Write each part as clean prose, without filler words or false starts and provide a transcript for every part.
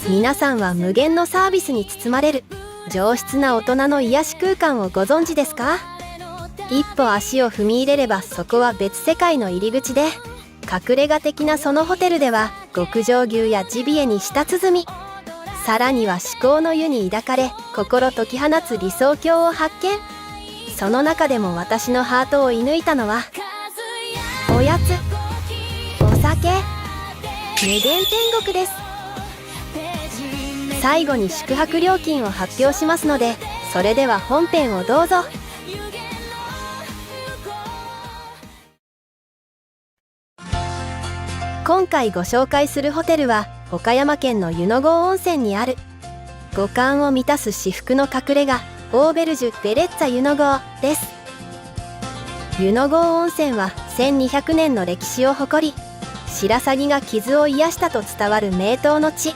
皆さんは無限のサービスに包まれる上質な大人の癒し空間をご存知ですか？一歩足を踏み入れればそこは別世界の入り口で、隠れ家的なそのホテルでは極上牛やジビエに舌鼓、さらには至高の湯に抱かれ心解き放つ理想郷を発見。その中でも私のハートを射抜いたのはおやつ、お酒、無限天国です。最後に宿泊料金を発表しますので、それでは本編をどうぞ。今回ご紹介するホテルは岡山県の湯の郷温泉にある五感を満たす至福の隠れ家オーベルジュベレッツァ湯の郷です。湯の郷温泉は1200年の歴史を誇り、白鷺が傷を癒したと伝わる名湯の地。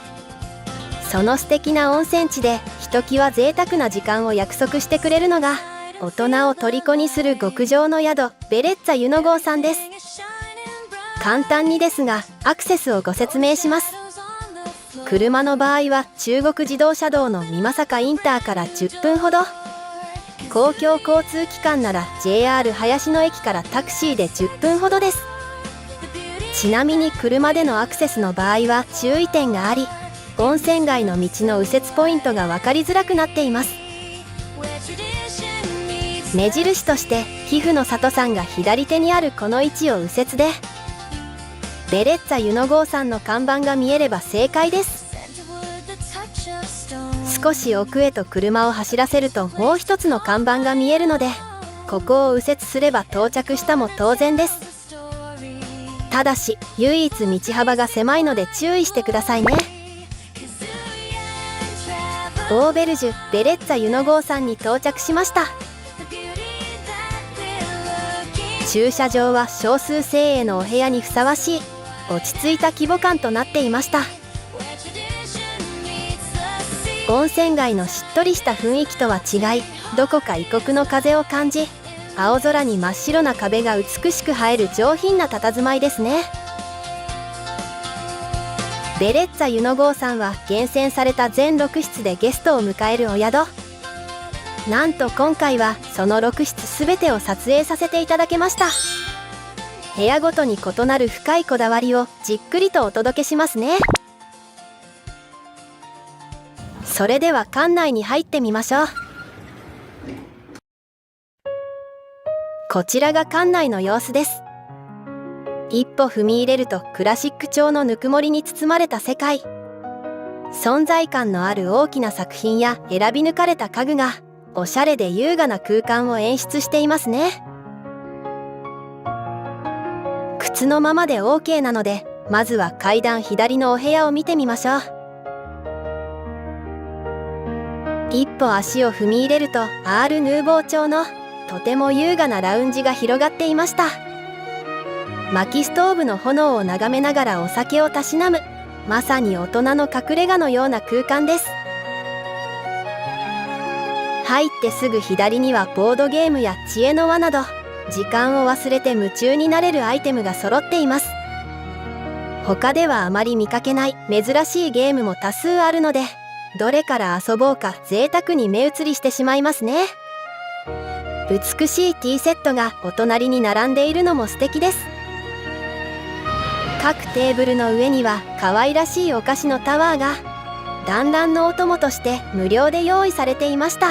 その素敵な温泉地でひときわ贅沢な時間を約束してくれるのが、大人を虜にする極上の宿ベレッツァ湯の郷さんです。簡単にですがアクセスをご説明します。車の場合は中国自動車道の美作インターから10分ほど、公共交通機関なら JR 林野駅からタクシーで10分ほどです。ちなみに車でのアクセスの場合は注意点があり、温泉街の道の右折ポイントが分かりづらくなっています。目印として寄付の里さんが左手にあるこの位置を右折で、ベレッツァ湯の郷さんの看板が見えれば正解です。少し奥へと車を走らせるともう一つの看板が見えるので、ここを右折すれば到着したも同然です。ただし唯一道幅が狭いので注意してくださいね。オーベルジュベレッツァ湯の郷さんに到着しました。駐車場は少数精鋭のお部屋にふさわしい落ち着いた規模感となっていました。温泉街のしっとりした雰囲気とは違い、どこか異国の風を感じ、青空に真っ白な壁が美しく映える上品な佇まいですね。ベレッツァ湯の郷さんは厳選された全6室でゲストを迎えるお宿。なんと今回はその6室すべてを撮影させていただけました。部屋ごとに異なる深いこだわりをじっくりとお届けしますね。それでは館内に入ってみましょう。こちらが館内の様子です。一歩踏み入れるとクラシック調のぬくもりに包まれた世界。存在感のある大きな作品や選び抜かれた家具がおしゃれで優雅な空間を演出していますね。靴のままで OK なので、まずは階段左のお部屋を見てみましょう。一歩足を踏み入れるとアール・ヌーボー調のとても優雅なラウンジが広がっていました。薪ストーブの炎を眺めながらお酒をたしなむ、まさに大人の隠れ家のような空間です。入ってすぐ左にはボードゲームや知恵の輪など、時間を忘れて夢中になれるアイテムが揃っています。他ではあまり見かけない珍しいゲームも多数あるので、どれから遊ぼうか贅沢に目移りしてしまいますね。美しいティーセットがお隣に並んでいるのも素敵です。各テーブルの上には可愛らしいお菓子のタワーが団らんのお供として無料で用意されていました。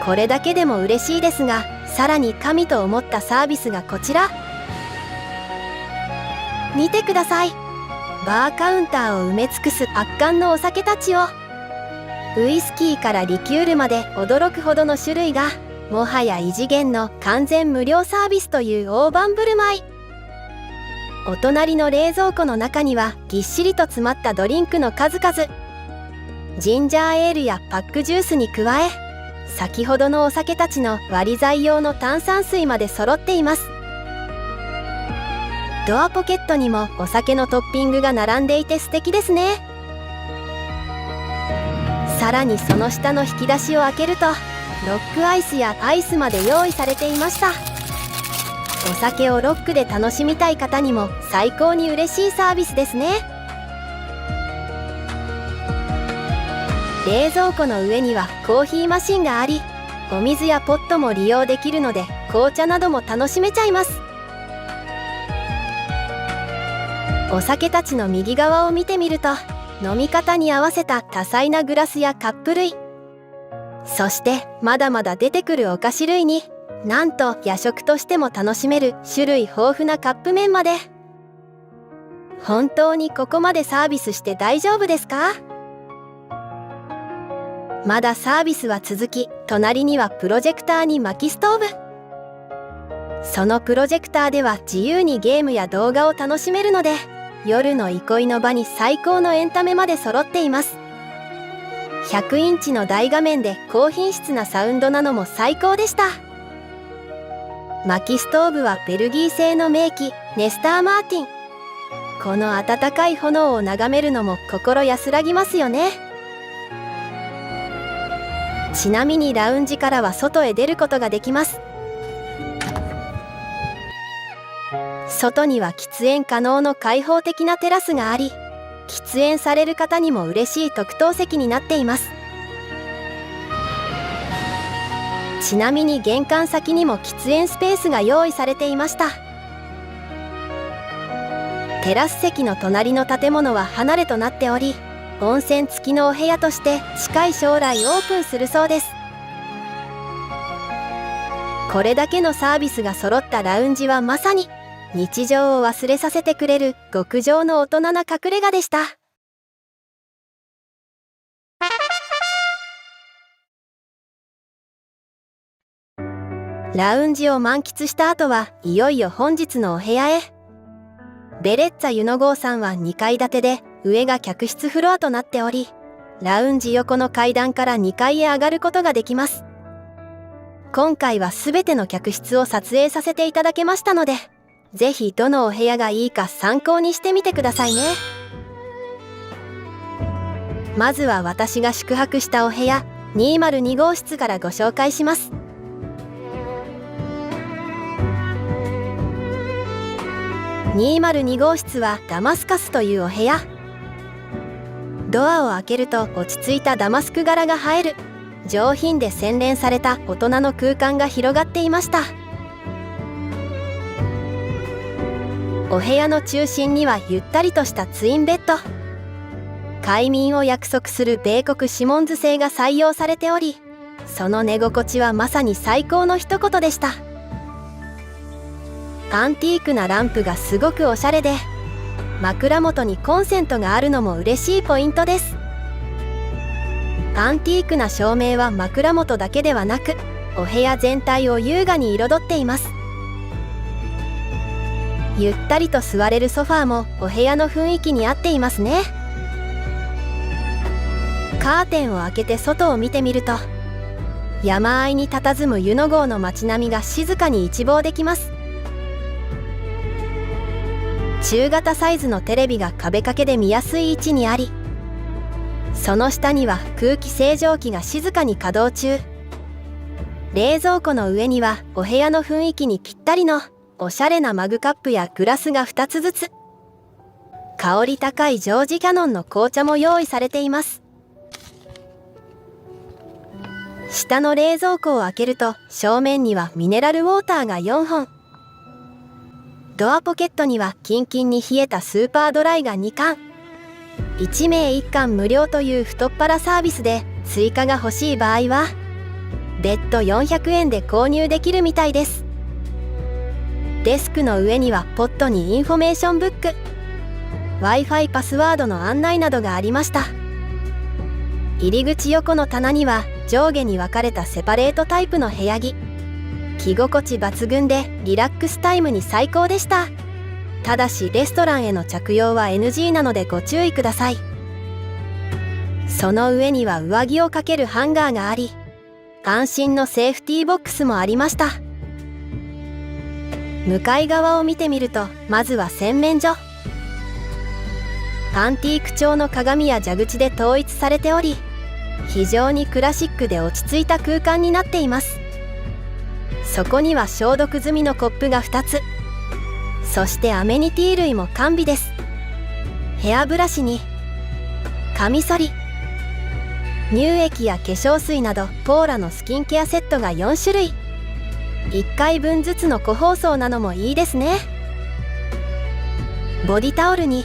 これだけでも嬉しいですが、さらに神と思ったサービスがこちら。見てください。バーカウンターを埋め尽くす圧巻のお酒たちを。ウイスキーからリキュールまで驚くほどの種類が、もはや異次元の完全無料サービスという大盤振る舞い。お隣の冷蔵庫の中にはぎっしりと詰まったドリンクの数々。ジンジャーエールやパックジュースに加え、先ほどのお酒たちの割り剤用の炭酸水まで揃っています。ドアポケットにもお酒のトッピングが並んでいて素敵ですね。さらにその下の引き出しを開けると、ロックアイスやアイスまで用意されていました。お酒をロックで楽しみたい方にも最高に嬉しいサービスですね。冷蔵庫の上にはコーヒーマシンがあり、お水やポットも利用できるので紅茶なども楽しめちゃいます。お酒たちの右側を見てみると、飲み方に合わせた多彩なグラスやカップ類、そしてまだまだ出てくるお菓子類に、なんと夜食としても楽しめる種類豊富なカップ麺まで。本当にここまでサービスして大丈夫ですか？まだサービスは続き、隣にはプロジェクターに薪ストーブ。そのプロジェクターでは自由にゲームや動画を楽しめるので、夜の憩いの場に最高のエンタメまで揃っています。100インチの大画面で高品質なサウンドなのも最高でした。薪ストーブはベルギー製の名機ネスター・マーティン。この温かい炎を眺めるのも心安らぎますよね。ちなみにラウンジからは外へ出ることができます。外には喫煙可能の開放的なテラスがあり、喫煙される方にも嬉しい特等席になっています。ちなみに玄関先にも喫煙スペースが用意されていました。テラス席の隣の建物は離れとなっており、温泉付きのお部屋として近い将来オープンするそうです。これだけのサービスが揃ったラウンジはまさに日常を忘れさせてくれる極上の大人な隠れ家でした。ラウンジを満喫した後はいよいよ本日のお部屋へ。ベレッツァユノゴーさんは2階建てで、上が客室フロアとなっており、ラウンジ横の階段から2階へ上がることができます。今回は全ての客室を撮影させていただけましたので、ぜひどのお部屋がいいか参考にしてみてくださいね。まずは私が宿泊したお部屋202号室からご紹介します。202号室はダマスカスというお部屋。ドアを開けると落ち着いたダマスク柄が映える上品で洗練された大人の空間が広がっていました。お部屋の中心にはゆったりとしたツインベッド。快眠を約束する米国シモンズ製が採用されており、その寝心地はまさに最高の一言でした。アンティークなランプがすごくおしゃれで、枕元にコンセントがあるのも嬉しいポイントです。アンティークな照明は枕元だけではなく、お部屋全体を優雅に彩っています。ゆったりと座れるソファーもお部屋の雰囲気に合っていますね。カーテンを開けて外を見てみると、山あいに佇むユノゴーの街並みが静かに一望できます。中型サイズのテレビが壁掛けで見やすい位置にあり、その下には空気清浄機が静かに稼働中。冷蔵庫の上にはお部屋の雰囲気にぴったりのおしゃれなマグカップやグラスが2つずつ。香り高いジョージ・キャノンの紅茶も用意されています。下の冷蔵庫を開けると正面にはミネラルウォーターが4本。ドアポケットにはキンキンに冷えたスーパードライが2缶。1名1缶無料という太っ腹サービスで、追加が欲しい場合は別途400円で購入できるみたいです。デスクの上にはポットにインフォメーションブック、Wi-Fi パスワードの案内などがありました。入り口横の棚には上下に分かれたセパレートタイプの部屋着。着心地抜群でリラックスタイムに最高でした。ただしレストランへの着用は NG なのでご注意ください。その上には上着をかけるハンガーがあり、安心のセーフティーボックスもありました。向かい側を見てみると、まずは洗面所。アンティーク調の鏡や蛇口で統一されており、非常にクラシックで落ち着いた空間になっています。そこには消毒済みのコップが2つ。そしてアメニティ類も完備です。ヘアブラシにカミソリ、乳液や化粧水などポーラのスキンケアセットが4種類。1回分ずつの個包装なのもいいですね。ボディタオルに、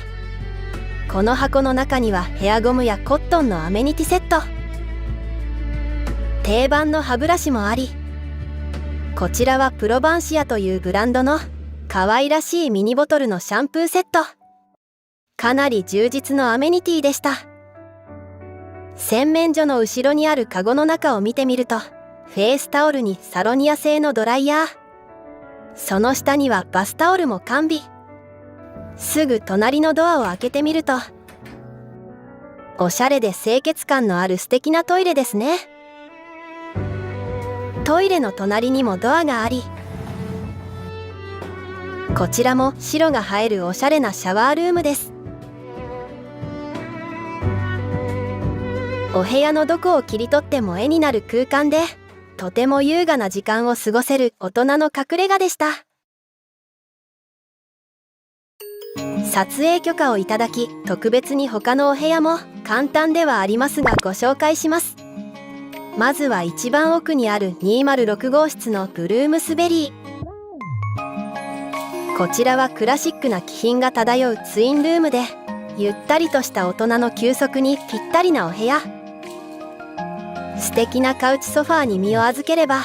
この箱の中にはヘアゴムやコットンのアメニティセット、定番の歯ブラシもあり、こちらはプロバンシアというブランドの可愛らしいミニボトルのシャンプーセット。かなり充実のアメニティでした。洗面所の後ろにあるカゴの中を見てみると、フェイスタオルにサロニア製のドライヤー、その下にはバスタオルも完備。すぐ隣のドアを開けてみると、おしゃれで清潔感のある素敵なトイレですね。トイレの隣にもドアがあり、こちらも白が映えるおしゃれなシャワールームです。お部屋のどこを切り取っても絵になる空間で、とても優雅な時間を過ごせる大人の隠れ家でした。撮影許可をいただき、特別に他のお部屋も簡単ではありますがご紹介します。まずは一番奥にある206号室のブルームスベリー。こちらはクラシックな気品が漂うツインルームで、ゆったりとした大人の休息にぴったりなお部屋。素敵なカウチソファーに身を預ければ、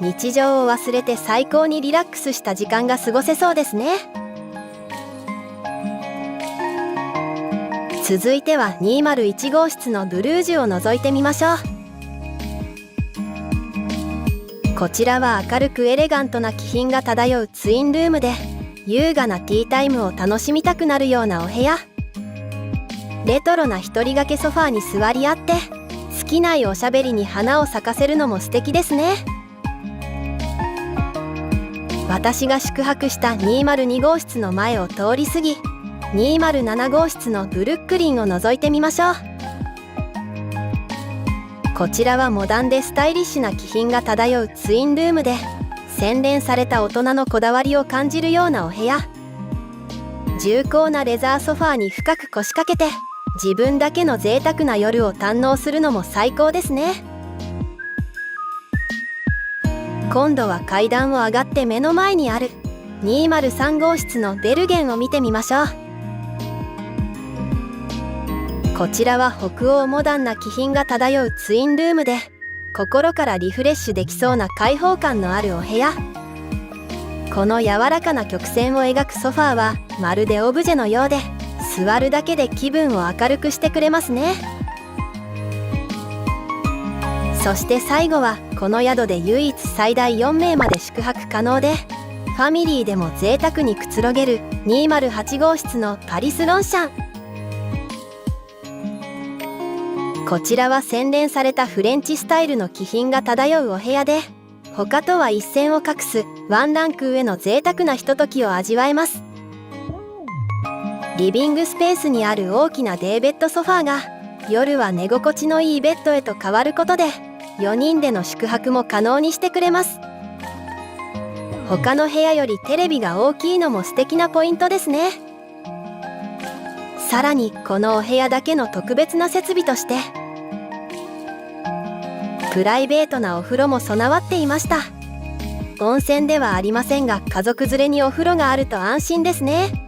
日常を忘れて最高にリラックスした時間が過ごせそうですね。続いては201号室のブルージュを覗いてみましょう。こちらは明るくエレガントな気品が漂うツインルームで、優雅なティータイムを楽しみたくなるようなお部屋。レトロな一人掛けソファーに座り合って、尽きないおしゃべりに花を咲かせるのも素敵ですね。私が宿泊した202号室の前を通り過ぎ、207号室のブルックリンを覗いてみましょう。こちらはモダンでスタイリッシュな気品が漂うツインルームで、洗練された大人のこだわりを感じるようなお部屋。重厚なレザーソファーに深く腰掛けて、自分だけの贅沢な夜を堪能するのも最高ですね。今度は階段を上がって目の前にある203号室のベルゲンを見てみましょう。こちらは北欧モダンな気品が漂うツインルームで、心からリフレッシュできそうな開放感のあるお部屋。この柔らかな曲線を描くソファーはまるでオブジェのようで、座るだけで気分を明るくしてくれますね。そして最後はこの宿で唯一最大4名まで宿泊可能で、ファミリーでも贅沢にくつろげる208号室のパリスロンシャン。こちらは洗練されたフレンチスタイルの気品が漂うお部屋で、他とは一線を画すワンランク上の贅沢なひとときを味わえます。リビングスペースにある大きなデイベッドソファーが、夜は寝心地のいいベッドへと変わることで、4人での宿泊も可能にしてくれます。他の部屋よりテレビが大きいのも素敵なポイントですね。さらにこのお部屋だけの特別な設備として、プライベートなお風呂も備わっていました。温泉ではありませんが、家族連れにお風呂があると安心ですね。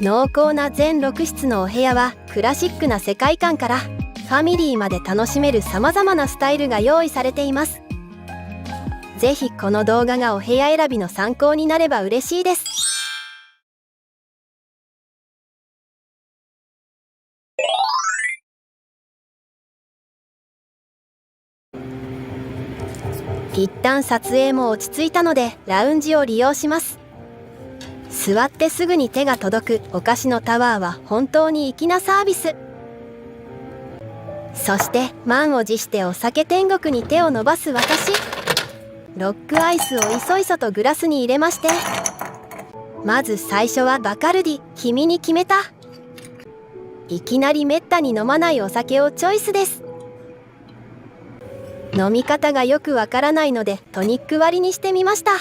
濃厚な全6室のお部屋はクラシックな世界観からファミリーまで楽しめる様々なスタイルが用意されています。ぜひこの動画がお部屋選びの参考になれば嬉しいです。一旦撮影も落ち着いたのでラウンジを利用します。座ってすぐに手が届くお菓子のタワーは本当に粋なサービス。そして満を持してお酒天国に手を伸ばす私。ロックアイスをいそいそとグラスに入れまして、まず最初はバカルディ、君に決めた。いきなりめったに飲まないお酒をチョイスです。飲み方がよくわからないのでトニック割りにしてみました。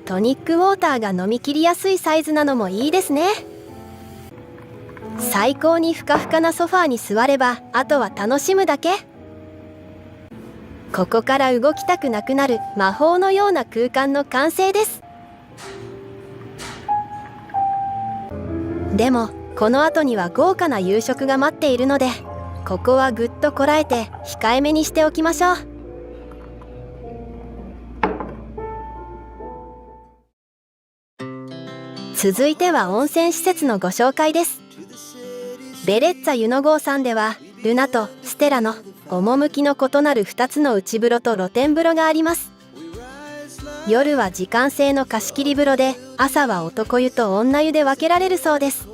トニックウォーターが飲み切りやすいサイズなのもいいですね。最高にふかふかなソファーに座ればあとは楽しむだけ。ここから動きたくなくなる魔法のような空間の完成です。でもこの後には豪華な夕食が待っているので、ここはぐっとこらえて控えめにしておきましょう。続いては温泉施設のご紹介です。ベレッツァ湯の郷さんではルナとステラの趣の異なる2つの内風呂と露天風呂があります。夜は時間制の貸し切り風呂で、朝は男湯と女湯で分けられるそうです。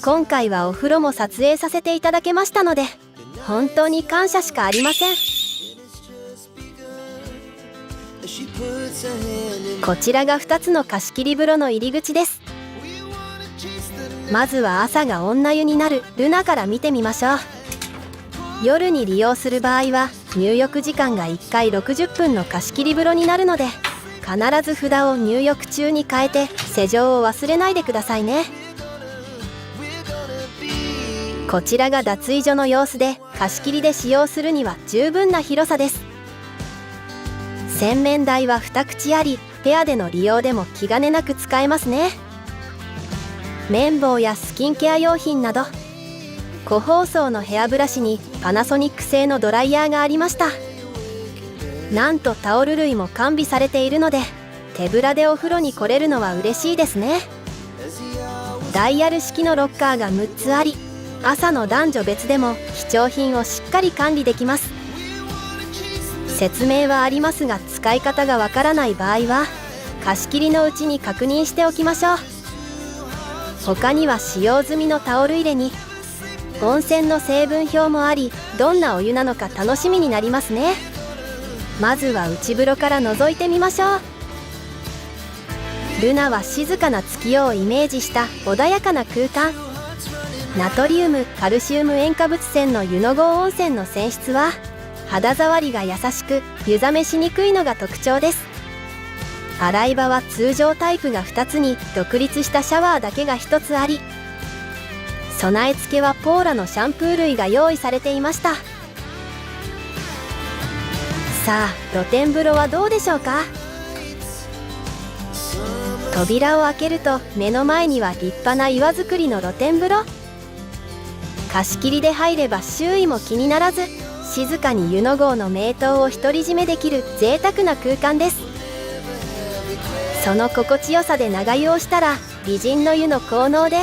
今回はお風呂も撮影させていただけましたので、本当に感謝しかありません。こちらが2つの貸し切り風呂の入り口です。まずは朝が女湯になるルナから見てみましょう。夜に利用する場合は入浴時間が1回60分の貸し切り風呂になるので、必ず札を入浴中に変えて施錠を忘れないでくださいね。こちらが脱衣所の様子で、貸し切りで使用するには十分な広さです。洗面台は2口あり、ペアでの利用でも気兼ねなく使えますね。綿棒やスキンケア用品など、個包装のヘアブラシにパナソニック製のドライヤーがありました。なんとタオル類も完備されているので、手ぶらでお風呂に来れるのは嬉しいですね。ダイヤル式のロッカーが6つあり、朝の男女別でも貴重品をしっかり管理できます。説明はありますが、使い方がわからない場合は貸し切りのうちに確認しておきましょう。他には使用済みのタオル入れに温泉の成分表もあり、どんなお湯なのか楽しみになりますね。まずは内風呂から覗いてみましょう。ルナは静かな月夜をイメージした穏やかな空間。ナトリウムカルシウム塩化物泉の湯の郷温泉の泉質は肌触りが優しく、湯冷めしにくいのが特徴です。洗い場は通常タイプが2つに独立したシャワーだけが1つあり、備え付けはポーラのシャンプー類が用意されていました。さあ露天風呂はどうでしょうか。扉を開けると目の前には立派な岩造りの露天風呂。貸し切りで入れば周囲も気にならず、静かに湯の郷の名湯を独り占めできる贅沢な空間です。その心地よさで長湯をしたら美人の湯の効能で、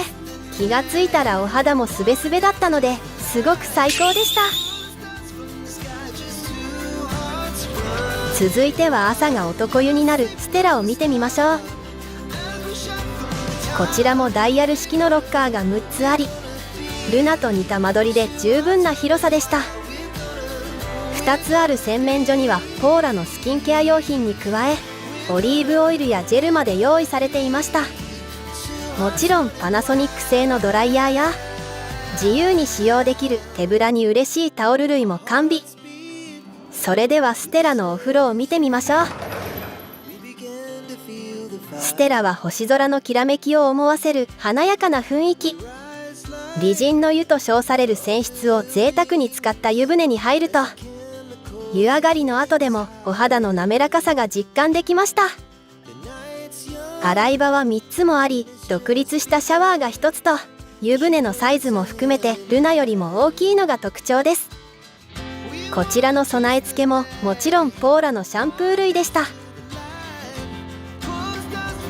気がついたらお肌もすべすべだったので、すごく最高でした。続いては朝が男湯になるステラを見てみましょう。こちらもダイヤル式のロッカーが6つあり、ルナと似た間取りで十分な広さでした。2つある洗面所にはポーラのスキンケア用品に加え、オリーブオイルやジェルまで用意されていました。もちろんパナソニック製のドライヤーや自由に使用できる手ぶらに嬉しいタオル類も完備。それではステラのお風呂を見てみましょう。ステラは星空のきらめきを思わせる華やかな雰囲気。美人の湯と称される泉質を贅沢に使った湯船に入ると、湯上がりの後でもお肌の滑らかさが実感できました。洗い場は3つもあり、独立したシャワーが1つと、湯船のサイズも含めてルナよりも大きいのが特徴です。こちらの備え付けももちろんポーラのシャンプー類でした。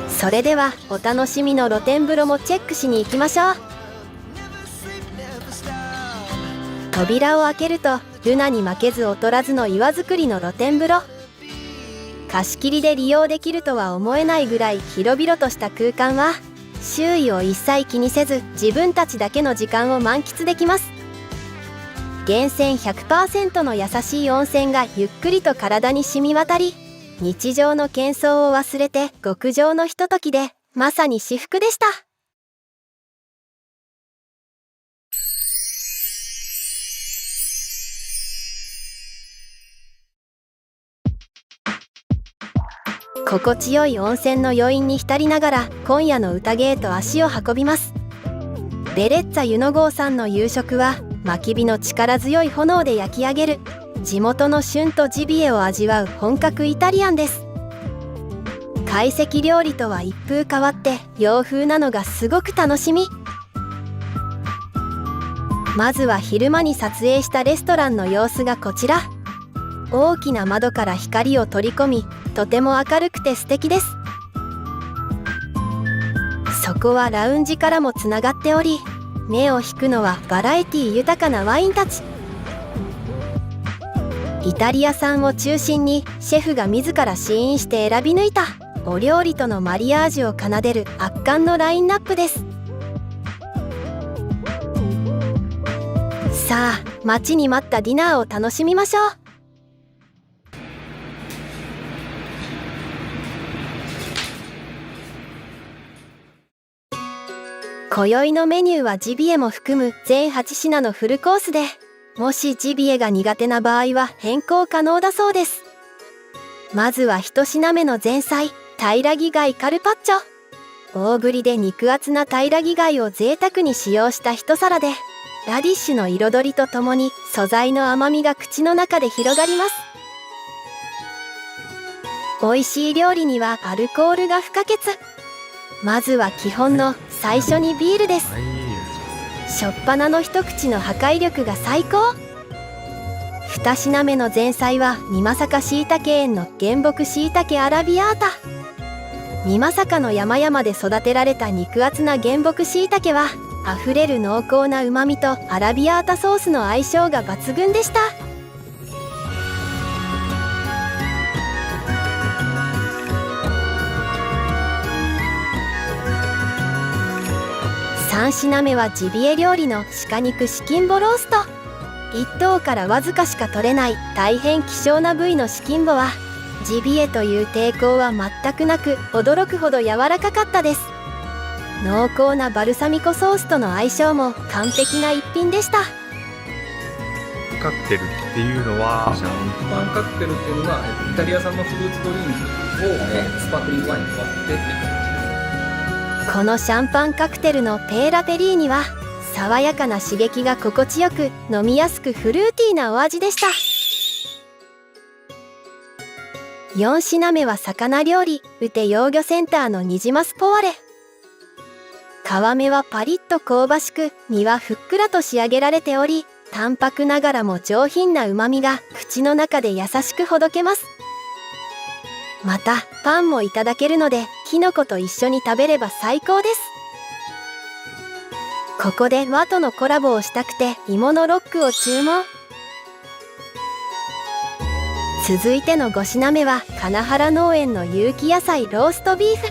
それではお楽しみの露天風呂もチェックしに行きましょう。扉を開けるとルナに負けず劣らずの岩造りの露天風呂。貸し切りで利用できるとは思えないぐらい広々とした空間は、周囲を一切気にせず自分たちだけの時間を満喫できます。源泉 100% の優しい温泉がゆっくりと体に染み渡り、日常の喧騒を忘れて極上のひとときで、まさに至福でした。心地よい温泉の余韻に浸りながら今夜の宴へと足を運びます。ベレッツァ湯の郷さんの夕食は焚き火の力強い炎で焼き上げる地元の旬とジビエを味わう本格イタリアンです。懐石料理とは一風変わって洋風なのがすごく楽しみ。まずは昼間に撮影したレストランの様子がこちら。大きな窓から光を取り込み、とても明るくて素敵です。そこはラウンジからもつながっており、目を引くのはバラエティ豊かなワインたち。イタリア産を中心にシェフが自ら試飲して選び抜いたお料理とのマリアージュを奏でる圧巻のラインナップです。さあ、待ちに待ったディナーを楽しみましょう。今宵のメニューはジビエも含む全8品のフルコースで、もしジビエが苦手な場合は変更可能だそうです。まずは1品目の前菜、平木貝カルパッチョ。大ぶりで肉厚な平木貝を贅沢に使用した一皿で、ラディッシュの彩りとともに素材の甘みが口の中で広がります。美味しい料理にはアルコールが不可欠。まずは基本の最初にビールです。しょっぱなの一口の破壊力が最高。2品目の前菜は美作しいたけ園の原木しいたけアラビアータ。美作の山々で育てられた肉厚な原木しいたけはあふれる濃厚なうまみとアラビアータソースの相性が抜群でした。3品目はジビエ料理の鹿肉シキンボロースト。1頭からわずかしか取れない大変希少な部位のシキンボはジビエという抵抗は全くなく驚くほど柔らかかったです。濃厚なバルサミコソースとの相性も完璧な一品でした。カクテルっていうのはシャンパンカクテルっていうのがイタリア産のフルーツドリンクをスパークリングワインに割ってっていう感じです。このシャンパンカクテルのペーラペリーニは爽やかな刺激が心地よく飲みやすくフルーティーなお味でした。4品目は魚料理ウテ幼魚センターのニジマスポワレ。皮目はパリッと香ばしく身はふっくらと仕上げられており、淡白ながらも上品な旨みが口の中で優しくほどけます。またパンもいただけるのでキノコと一緒に食べれば最高です。ここで和とのコラボをしたくて芋のロックを注文。続いての5品目は金原農園の有機野菜ローストビーフ。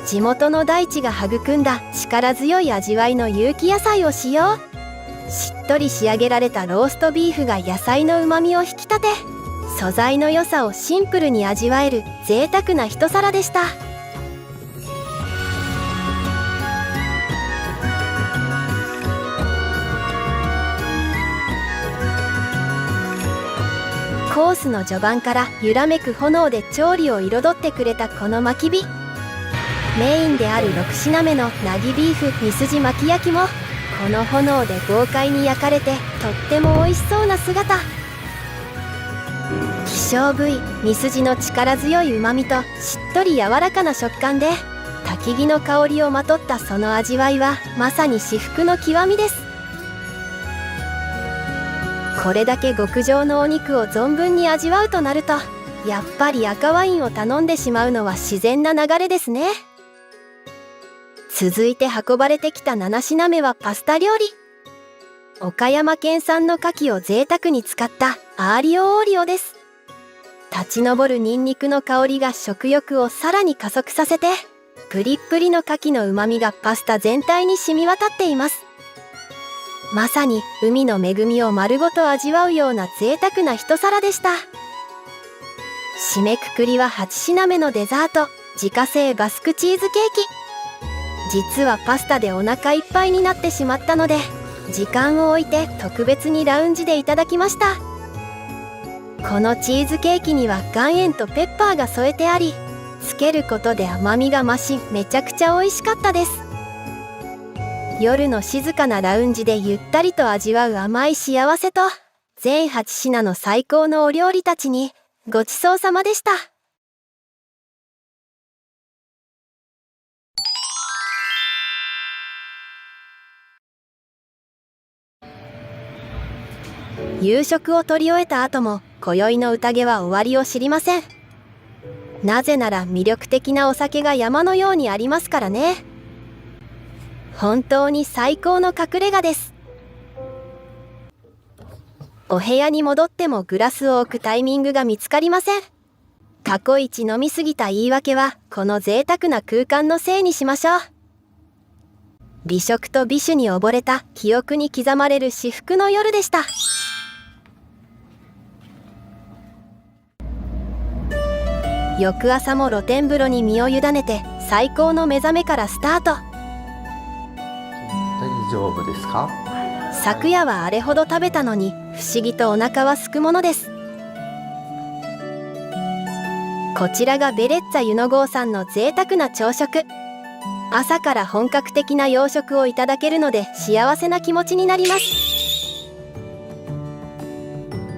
地元の大地が育んだ力強い味わいの有機野菜を使用。しっとり仕上げられたローストビーフが野菜のうまみを引き立て、素材の良さをシンプルに味わえる贅沢な一皿でした。コースの序盤から揺らめく炎で調理を彩ってくれたこの巻き火。メインである6品目のナギビーフミスジ巻き焼きもこの炎で豪快に焼かれてとっても美味しそうな姿。希少部位ミスジの力強いうまみとしっとり柔らかな食感で焚き木の香りをまとったその味わいはまさに至福の極みです。これだけ極上のお肉を存分に味わうとなるとやっぱり赤ワインを頼んでしまうのは自然な流れですね。続いて運ばれてきた7品目はパスタ料理。岡山県産の牡蠣を贅沢に使ったアーリオオーリオです。立ち上るニンニクの香りが食欲をさらに加速させて、プリップリの牡蠣の旨みがパスタ全体に染み渡っています。まさに海の恵みを丸ごと味わうような贅沢な一皿でした。締めくくりは8品目のデザート、自家製バスクチーズケーキ。実はパスタでお腹いっぱいになってしまったので、時間を置いて特別にラウンジでいただきました。このチーズケーキには岩塩とペッパーが添えてあり、つけることで甘みが増しめちゃくちゃ美味しかったです。夜の静かなラウンジでゆったりと味わう甘い幸せと、全8品の最高のお料理たちにごちそうさまでした。夕食を取り終えた後も今宵の宴は終わりを知りません。なぜなら魅力的なお酒が山のようにありますからね。本当に最高の隠れ家です。お部屋に戻ってもグラスを置くタイミングが見つかりません。過去一飲みすぎた言い訳はこの贅沢な空間のせいにしましょう。美食と美酒に溺れた記憶に刻まれる至福の夜でした。翌朝も露天風呂に身を委ねて最高の目覚めからスタート。大丈夫ですか？昨夜はあれほど食べたのに不思議とお腹は空くものです。こちらがベレッツァ湯の郷さんの贅沢な朝食。朝から本格的な洋食をいただけるので幸せな気持ちになります。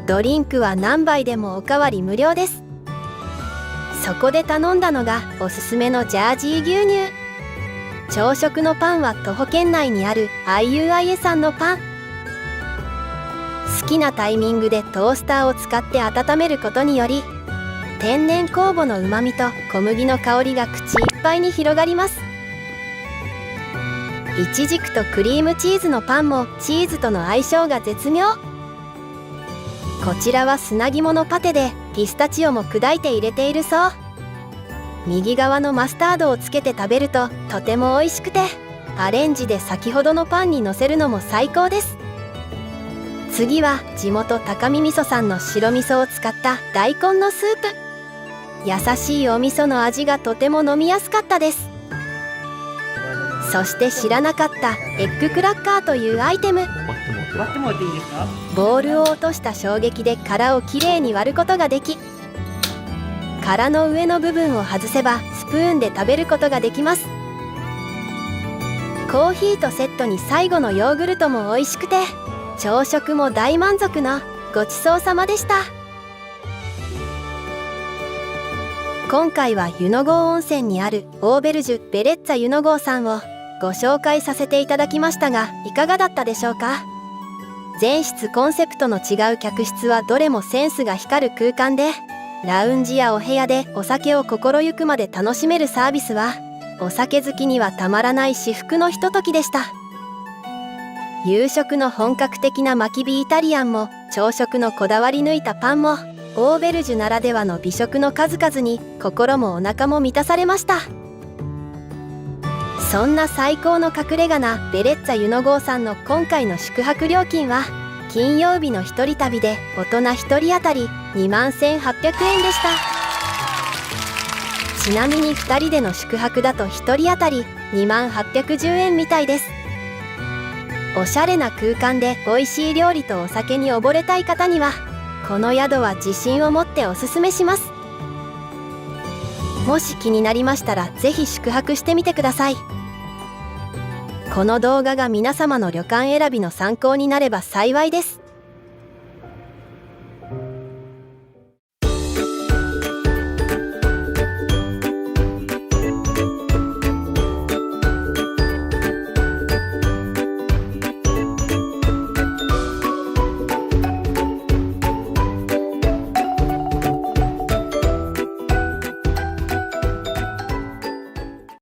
ドリンクは何杯でもおかわり無料です。そこで頼んだのがおすすめのジャージー牛乳。朝食のパンは徒歩圏内にある IUIA さんのパン。好きなタイミングでトースターを使って温めることにより、天然酵母のうまみと小麦の香りが口いっぱいに広がります。イチジクとクリームチーズのパンもチーズとの相性が絶妙。こちらは砂肝のパテでピスタチオも砕いて入れているそう。右側のマスタードをつけて食べるととても美味しくて、アレンジで先ほどのパンにのせるのも最高です。次は地元高見味噌さんの白味噌を使った大根のスープ。優しいお味噌の味がとても飲みやすかったです。そして知らなかったエッグクラッカーというアイテム。割ってもらっていいですか？ボールを落とした衝撃で殻をきれいに割ることができ、殻の上の部分を外せばスプーンで食べることができます。コーヒーとセットに最後のヨーグルトも美味しくて、朝食も大満足のごちそうさまでした。今回は湯の郷温泉にあるオーベルジュベレッツァ湯の郷さんをご紹介させていただきましたが、いかがだったでしょうか。全室コンセプトの違う客室はどれもセンスが光る空間で、ラウンジやお部屋でお酒を心ゆくまで楽しめるサービスはお酒好きにはたまらない至福のひとときでした。夕食の本格的な薪火イタリアンも朝食のこだわり抜いたパンもオーベルジュならではの美食の数々に心もお腹も満たされました。そんな最高の隠れ家なベレッツァ湯の郷さんの今回の宿泊料金は、金曜日の一人旅で大人1人当たり21,800円でした。ちなみに2人での宿泊だと1人当たり2810円みたいです。おしゃれな空間で美味しい料理とお酒に溺れたい方にはこの宿は自信を持っておすすめします。もし気になりましたらぜひ宿泊してみてください。この動画が皆様の旅館選びの参考になれば幸いです。